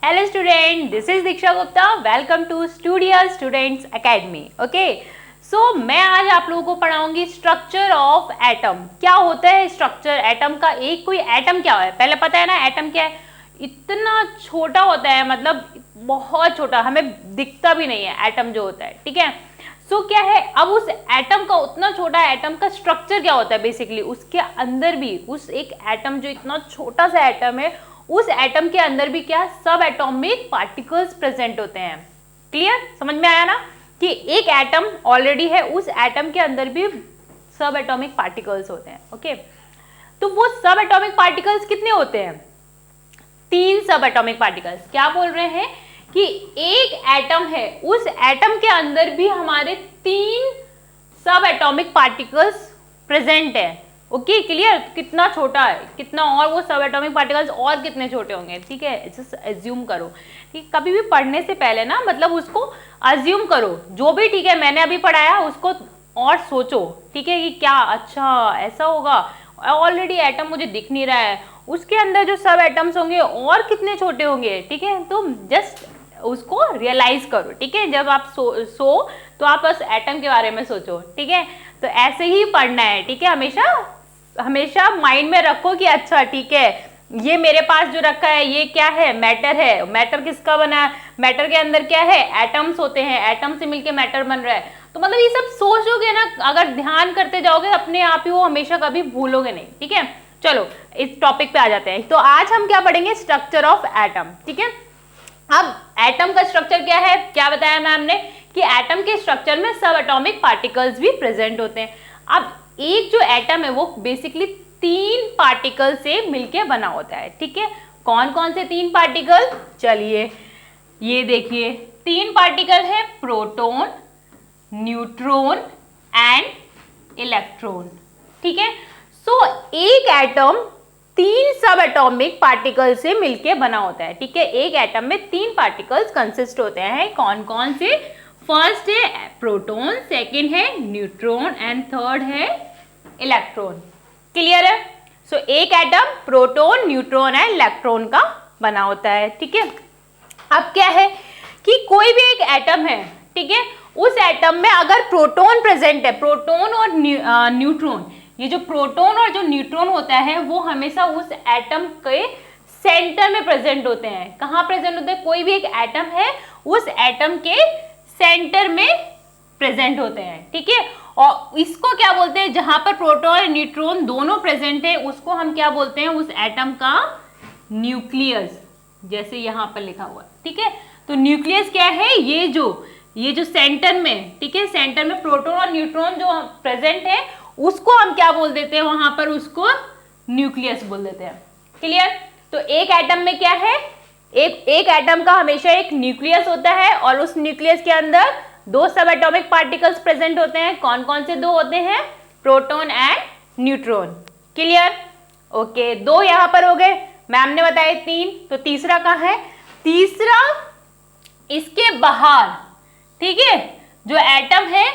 Hello student, this is Diksha Gupta. Welcome to Studio Students Academy. Okay, so मैं आज आप लोगों को पढ़ाऊंगी स्ट्रक्चर ऑफ एटम। क्या होता है स्ट्रक्चर एटम का? एक कोई एटम क्या है पहले पता है ना? एटम क्या है? इतना छोटा होता है, मतलब बहुत छोटा, हमें दिखता भी नहीं है एटम जो होता है, ठीक है। सो क्या है, अब उस एटम का, उतना छोटा एटम का स्ट्रक्चर क्या होता है? बेसिकली उसके अंदर भी, उस एक एटम जो इतना छोटा सा एटम है, उस एटम के अंदर भी क्या सब एटॉमिक पार्टिकल्स प्रेजेंट होते हैं। क्लियर? समझ में आया ना कि एक एटम ऑलरेडी है, उस एटम के अंदर भी सब एटॉमिक पार्टिकल्स होते हैं। ओके, तो वो सब एटॉमिक पार्टिकल्स कितने होते हैं? 3 सब एटॉमिक पार्टिकल्स। क्या बोल रहे हैं कि एक एटम है, उस एटम के अंदर भी हमारे 3 सब एटॉमिक पार्टिकल्स प्रेजेंट है। Okay, clear? कितना छोटा है, कितना, और वो सब एटॉमिक पार्टिकल्स और कितने छोटे होंगे, ठीक है। जस्ट अज्यूम करो, ठीक, कभी भी पढ़ने से पहले ना, मतलब उसको अज्यूम करो, जो भी, ठीक है, मैंने अभी पढ़ाया उसको और सोचो, ठीक है, कि क्या अच्छा ऐसा होगा, ऑलरेडी एटम मुझे दिख नहीं रहा है, उसके अंदर जो सब एटम्स होंगे और कितने छोटे होंगे, ठीक है। तो जस्ट उसको रियलाइज करो, ठीक है। जब आप सो तो आप बस एटम के बारे में सोचो, ठीक है। तो ऐसे ही पढ़ना है, ठीक है। हमेशा हमेशा माइंड में रखो कि अच्छा ठीक है, ये मेरे पास जो रखा है ये क्या है? मैटर है। मैटर किसका बना है? मैटर के अंदर क्या है? एटम्स होते हैं, एटम से मिलके मैटर बन रहा है। तो मतलब ये सब सोचोगे ना, अगर ध्यान करते जाओगे अपने आप ही, वो हमेशा कभी भूलोगे नहीं, ठीक है। चलो इस टॉपिक पे आ जाते हैं। तो आज हम क्या पढ़ेंगे? स्ट्रक्चर ऑफ एटम, ठीक है। अब एटम का स्ट्रक्चर क्या है? क्या बताया मैम ने कि एटम के स्ट्रक्चर में सब एटॉमिक पार्टिकल्स भी प्रेजेंट होते हैं। अब एक जो एटम है वो बेसिकली 3 पार्टिकल से मिलके बना होता है, ठीक है। कौन कौन से 3 पार्टिकल? चलिए ये देखिए, 3 पार्टिकल है, प्रोटॉन, न्यूट्रॉन एंड इलेक्ट्रॉन, ठीक है। सो एक एटम 3 सब एटॉमिक पार्टिकल से मिलके बना होता है, ठीक है। एक एटम में 3 पार्टिकल्स कंसिस्ट होते हैं। कौन कौन से? फर्स्ट है प्रोटॉन, सेकंड है न्यूट्रॉन एंड थर्ड है इलेक्ट्रॉन। क्लियर है? सो एक atom proton, neutron and electron का बना होता है, ठीक है। अब क्या है कि कोई भी एक एटम है, ठीक है, उस एटम में अगर प्रोटॉन प्रेजेंट है, प्रोटॉन और न्यूट्रॉन, ये जो प्रोटॉन और जो न्यूट्रॉन होता है वो हमेशा उस एटम के सेंटर में प्रेजेंट होते हैं। कहाँ प्रेजेंट होते हैं? कोई भी एक एटम है, उस एटम के सेंटर में प्रेजेंट होते हैं, ठीक है। और इसको क्या बोलते हैं? जहां पर प्रोटॉन और न्यूट्रॉन दोनों प्रेजेंट है उसको हम क्या बोलते हैं? उस एटम का न्यूक्लियस, जैसे यहां पर लिखा हुआ है, ठीक है। तो न्यूक्लियस क्या है? ये जो सेंटर में, ठीक है, सेंटर में प्रोटॉन और न्यूट्रॉन जो प्रेजेंट है उसको हम क्या बोल देते हैं? वहां पर उसको न्यूक्लियस बोल देते हैं। क्लियर? तो एक एटम में क्या है? एक एटम का हमेशा एक न्यूक्लियस होता है और उस न्यूक्लियस के अंदर 2 सब एटॉमिक पार्टिकल्स प्रेजेंट होते हैं। कौन कौन से 2 होते हैं? Proton and neutron. Clear? Okay, 2 यहां पर हो गए, मैम ने बताया 3, तो तीसरा कहाँ है? तीसरा इसके बाहर, ठीक है, जो एटम है,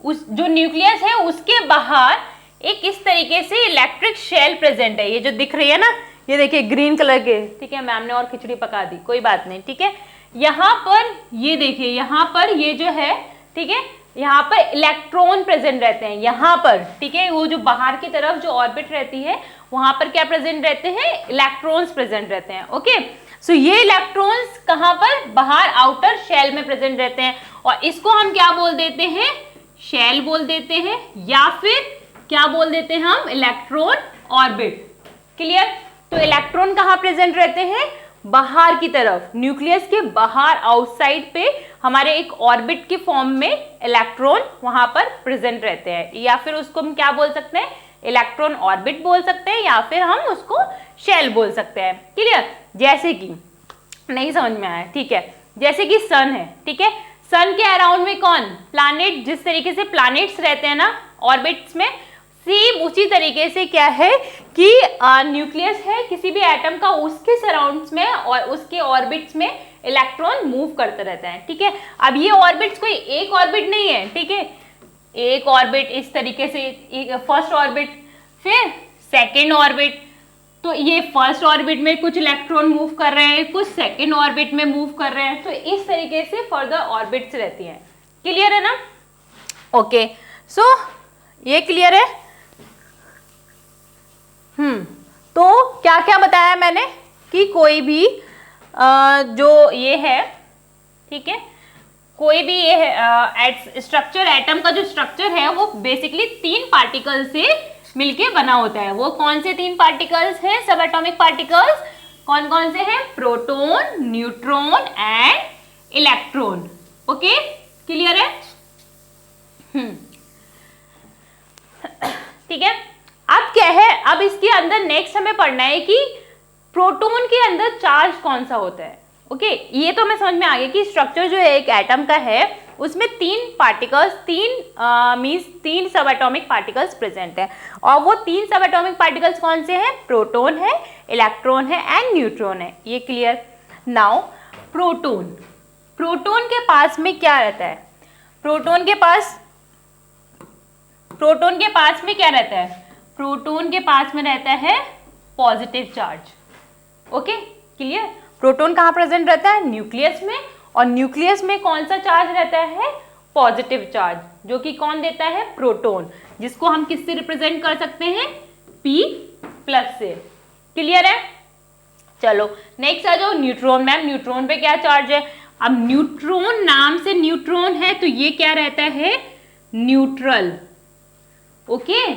उस जो न्यूक्लियस है उसके बाहर एक इस तरीके से इलेक्ट्रिक शेल प्रेजेंट है। ये जो दिख रही है ना, ये देखिए ग्रीन कलर के, ठीक है, मैम ने और खिचड़ी पका दी, कोई बात नहीं, ठीक है। यहाँ पर ये देखिए, यहाँ पर ये जो है, ठीक है, यहाँ पर इलेक्ट्रॉन प्रेजेंट रहते हैं, यहाँ पर, ठीक है। वो जो बाहर की तरफ जो ऑर्बिट रहती है वहां पर क्या प्रेजेंट रहते हैं? इलेक्ट्रॉन्स प्रेजेंट रहते हैं। ओके, सो ये इलेक्ट्रॉन्स कहाँ पर? बाहर आउटर शेल में प्रेजेंट रहते हैं और इसको हम क्या बोल देते हैं? शेल बोल देते हैं, या फिर क्या बोल देते हैं हम? Electron orbit. क्लियर? तो इलेक्ट्रॉन कहाँ प्रेजेंट रहते हैं? बाहर की तरफ, न्यूक्लियस के बाहर, आउटसाइड पे हमारे एक ऑर्बिट के फॉर्म में इलेक्ट्रॉन वहां पर प्रेजेंट रहते हैं, या फिर उसको हम क्या बोल सकते हैं? इलेक्ट्रॉन ऑर्बिट बोल सकते हैं, या फिर हम उसको शेल बोल सकते हैं। क्लियर? जैसे कि नहीं समझ में आया, ठीक है, जैसे कि सन है, ठीक है, सन के अराउंड में कौन? प्लैनेट। जिस तरीके से प्लैनेट्स रहते हैं ना ऑर्बिट्स में, सेम उसी तरीके से क्या है कि न्यूक्लियस है किसी भी एटम का, उसके सराउंड्स में और उसके ऑर्बिट्स में इलेक्ट्रॉन मूव करते रहते हैं, ठीक है। अब ये ऑर्बिट्स कोई एक ऑर्बिट नहीं है, ठीक है, एक ऑर्बिट इस तरीके से, फर्स्ट ऑर्बिट, फिर सेकेंड ऑर्बिट, तो ये फर्स्ट ऑर्बिट में कुछ इलेक्ट्रॉन मूव कर रहे हैं, कुछ सेकेंड ऑर्बिट में मूव कर रहे हैं, तो इस तरीके से फर्दर ऑर्बिट्स रहती हैं। क्लियर है ना? ओके, सो ये क्लियर है। तो क्या क्या बताया मैंने कि कोई भी जो ये है, ठीक है, कोई भी ये है स्ट्रक्चर, एटम का जो स्ट्रक्चर है वो बेसिकली 3 पार्टिकल से मिलके बना होता है। वो कौन से 3 पार्टिकल्स हैं? सब एटॉमिक पार्टिकल्स कौन कौन से हैं? Proton, neutron and electron. Okay, clear है? ठीक है, अब क्या है, अब इसके अंदर नेक्स्ट हमें पढ़ना है कि प्रोटॉन के अंदर चार्ज कौन सा होता है। ओके, ये तो हमें समझ में आ गया कि स्ट्रक्चर जो है एक एटम का है उसमें 3 पार्टिकल्स, 3 सब एटॉमिक पार्टिकल्स प्रेजेंट है, और वो 3 सब एटॉमिक पार्टिकल्स कौन से हैं? प्रोटॉन है, इलेक्ट्रॉन है एंड न्यूट्रॉन है। ये क्लियर? नाउ प्रोटॉन, प्रोटॉन के पास में क्या रहता है? प्रोटॉन के पास में क्या रहता है? प्रोटॉन के पास में रहता है positive charge. Okay, clear? Proton कहाँ प्रेजेंट रहता है? न्यूक्लियस में, और न्यूक्लियस में कौन सा चार्ज रहता है? पॉजिटिव चार्ज, जो कि कौन देता है? प्रोटॉन, जिसको हम किससे रिप्रेजेंट कर सकते हैं? P+ से। क्लियर है? चलो नेक्स्ट आ जाओ न्यूट्रॉन। मैम न्यूट्रॉन पे क्या चार्ज है? अब न्यूट्रॉन, नाम से न्यूट्रॉन है तो ये क्या रहता है? न्यूट्रल। ओके,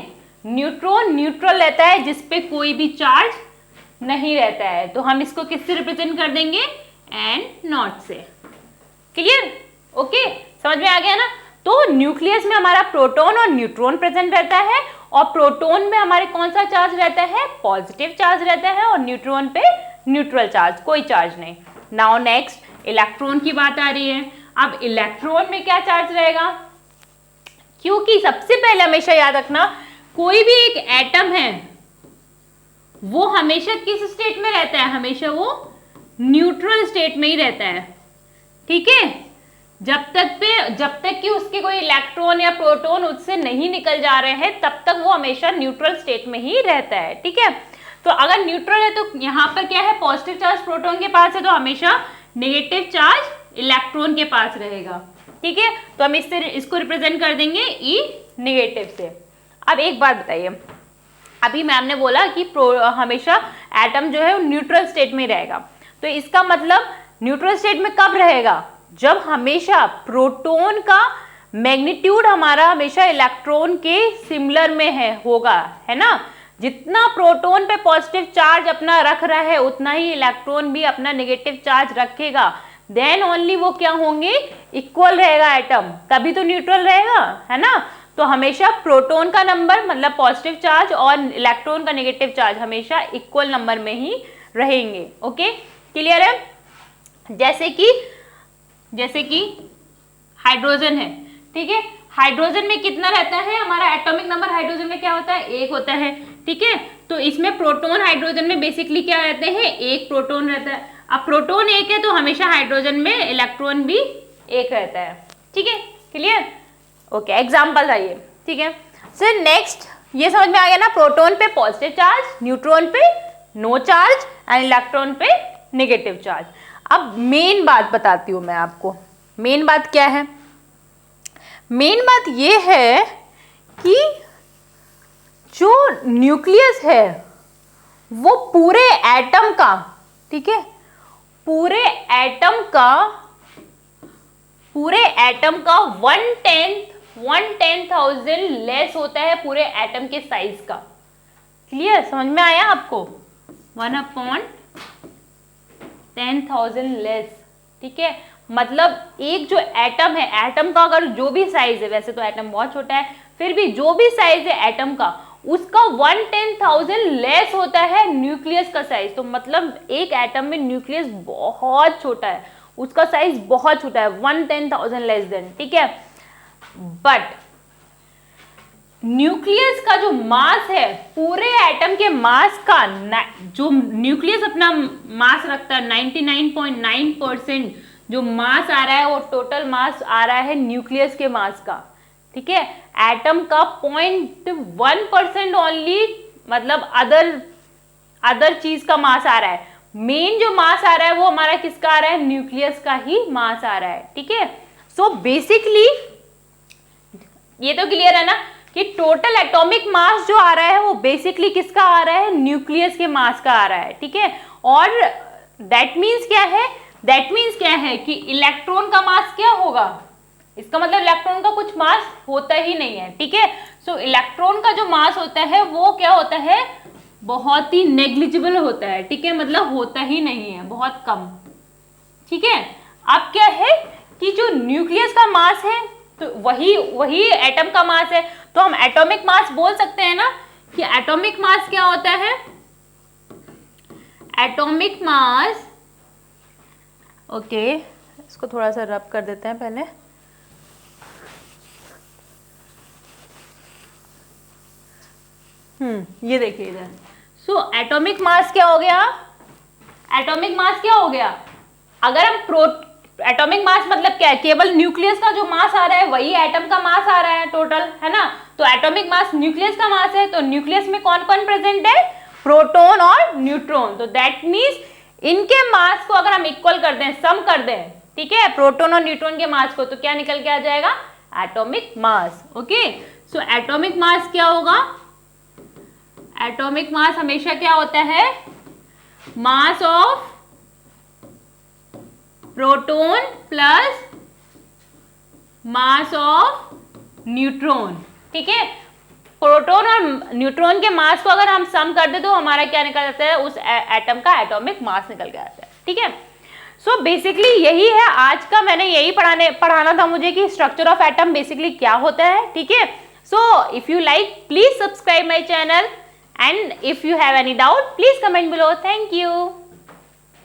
न्यूट्रॉन न्यूट्रल रहता है जिसपे कोई भी चार्ज नहीं रहता है, तो हम इसको किससे रिप्रेजेंट कर देंगे? N0 से। क्लियर? ओके, समझ में आ गया ना? तो न्यूक्लियस में हमारा प्रोटॉन और न्यूट्रॉन प्रेजेंट रहता है, और प्रोटॉन में हमारे कौन सा चार्ज रहता है? पॉजिटिव चार्ज रहता है, और न्यूट्रॉन पे न्यूट्रल चार्ज, कोई चार्ज नहीं। नाउ नेक्स्ट इलेक्ट्रॉन की बात आ रही है। अब इलेक्ट्रॉन में क्या चार्ज रहेगा? क्योंकि सबसे पहले हमेशा याद रखना, कोई भी एक एटम है वो हमेशा किस स्टेट में रहता है? हमेशा वो न्यूट्रल स्टेट में ही रहता है। ठीक है, जब तक कि उसके कोई इलेक्ट्रॉन या प्रोटॉन उससे नहीं निकल जा रहे हैं तब तक वो हमेशा न्यूट्रल स्टेट में ही रहता है। ठीक है, तो अगर न्यूट्रल है तो यहाँ पर क्या है? पॉजिटिव चार्ज प्रोटॉन के पास है, तो हमेशा नेगेटिव चार्ज इलेक्ट्रॉन के पास रहेगा। ठीक है, तो हम इसको रिप्रेजेंट कर देंगे E- से। अब एक बात बताइए, अभी मैम ने बोला कि हमेशा एटम जो है वो न्यूट्रल स्टेट में रहेगा, तो इसका मतलब न्यूट्रल स्टेट में कब रहेगा? जब हमेशा प्रोटॉन का मैग्नीट्यूड हमारा हमेशा इलेक्ट्रॉन के सिमिलर में होगा, है ना? जितना प्रोटॉन पे पॉजिटिव चार्ज अपना रख रहा है उतना ही इलेक्ट्रॉन भी अपना नेगेटिव चार्ज रखेगा, देन ओनली वो क्या होंगे? इक्वल रहेगा एटम, तभी तो न्यूट्रल रहेगा, है ना? तो हमेशा प्रोटॉन का नंबर मतलब पॉजिटिव चार्ज और इलेक्ट्रॉन का नेगेटिव चार्ज हमेशा इक्वल नंबर में ही रहेंगे। ओके, क्लियर है? जैसे कि हाइड्रोजन है, ठीक है, हाइड्रोजन में कितना रहता है? हमारा एटॉमिक नंबर हाइड्रोजन में क्या होता है? 1 होता है। ठीक है, तो इसमें प्रोटॉन हाइड्रोजन में बेसिकली क्या रहते हैं? 1 प्रोटॉन रहता है। अब प्रोटॉन 1 है तो हमेशा हाइड्रोजन में इलेक्ट्रॉन भी 1 रहता है। ठीक है, क्लियर? ओके, एग्जाम्पल आइए। ठीक है, सर नेक्स्ट ये समझ में आ गया ना? प्रोटॉन पे पॉजिटिव चार्ज, न्यूट्रॉन पे नो चार्ज एंड इलेक्ट्रॉन पे नेगेटिव चार्ज। अब मेन बात बताती हूं मैं आपको। मेन बात क्या है? मेन बात ये है कि जो न्यूक्लियस है वो पूरे एटम का, ठीक है, पूरे एटम का 1/10,000 लेस होता है पूरे एटम के साइज का। क्लियर? समझ में आया आपको? 1/10,000 लेस। ठीक है, मतलब एक जो एटम है, एटम का अगर जो भी साइज है, वैसे तो एटम बहुत छोटा है, फिर भी जो भी साइज है एटम का, उसका 1/10,000 लेस होता है न्यूक्लियस का साइज। तो मतलब एक एटम में न्यूक्लियस बहुत छोटा है, उसका साइज बहुत छोटा है, 1/10,000 लेस देन। ठीक है, बट न्यूक्लियस का जो मास है, पूरे एटम के मास का जो न्यूक्लियस अपना मास रखता है, 99.9% जो मास आ रहा है वो टोटल मास आ रहा है न्यूक्लियस के मास का। ठीक है, एटम का 0.1% ओनली मतलब अदर चीज का मास आ रहा है, मेन जो मास आ रहा है वो हमारा किसका आ रहा है, न्यूक्लियस का ही मास आ रहा है, ठीक है। सो बेसिकली ये तो क्लियर है ना कि टोटल एटॉमिक मास जो आ रहा है वो बेसिकली किसका आ रहा है, न्यूक्लियस के मास का आ रहा है, ठीक है। और दैट मीन्स क्या है, दैट मीन्स क्या है कि इलेक्ट्रॉन का मास क्या होगा, इसका मतलब इलेक्ट्रॉन का कुछ मास होता ही नहीं है, ठीक है। सो इलेक्ट्रॉन का जो मास होता है वो क्या होता है, बहुत ही नेग्लिजिबल होता है, ठीक है, मतलब होता ही नहीं है, बहुत कम, ठीक है। अब क्या है कि जो न्यूक्लियस का मास है तो वही एटम का मास है, तो हम एटॉमिक मास बोल सकते हैं ना कि एटॉमिक मास क्या होता है, एटॉमिक मास, ओके इसको थोड़ा सा रब कर देते हैं पहले, ये देखिए इधर। सो एटॉमिक मास क्या हो गया, एटॉमिक मास क्या हो गया, अगर हम एटॉमिक मास मतलब क्या है, केवल न्यूक्लियस का जो मास आ रहा है वही एटम का मास आ रहा है टोटल, है ना। तो एटॉमिक मास न्यूक्लियस का मास है, तो न्यूक्लियस में कौन कौन प्रेजेंट है, प्रोटॉन और न्यूट्रॉन। तो दैट मीन्स इनके मास को अगर हम इक्वल कर दें, सम कर दें, ठीक है, प्रोटॉन और न्यूट्रॉन के मास को, तो क्या निकल के आ जाएगा, atomic mass. Okay, so atomic mass क्या होगा, एटॉमिक मास हमेशा क्या होता है, mass of proton plus mass of neutron, ठीक है। प्रोटॉन और न्यूट्रॉन के मास को अगर हम सम कर दे तो हमारा क्या निकल जाता है, उस एटम का एटॉमिक मास निकल के आता है, ठीक है। सो बेसिकली यही है आज का, मैंने यही पढ़ाना था मुझे कि स्ट्रक्चर ऑफ एटम बेसिकली क्या होता है, ठीक है। So if you like please subscribe my channel, and if you have any doubt please comment below. Thank you.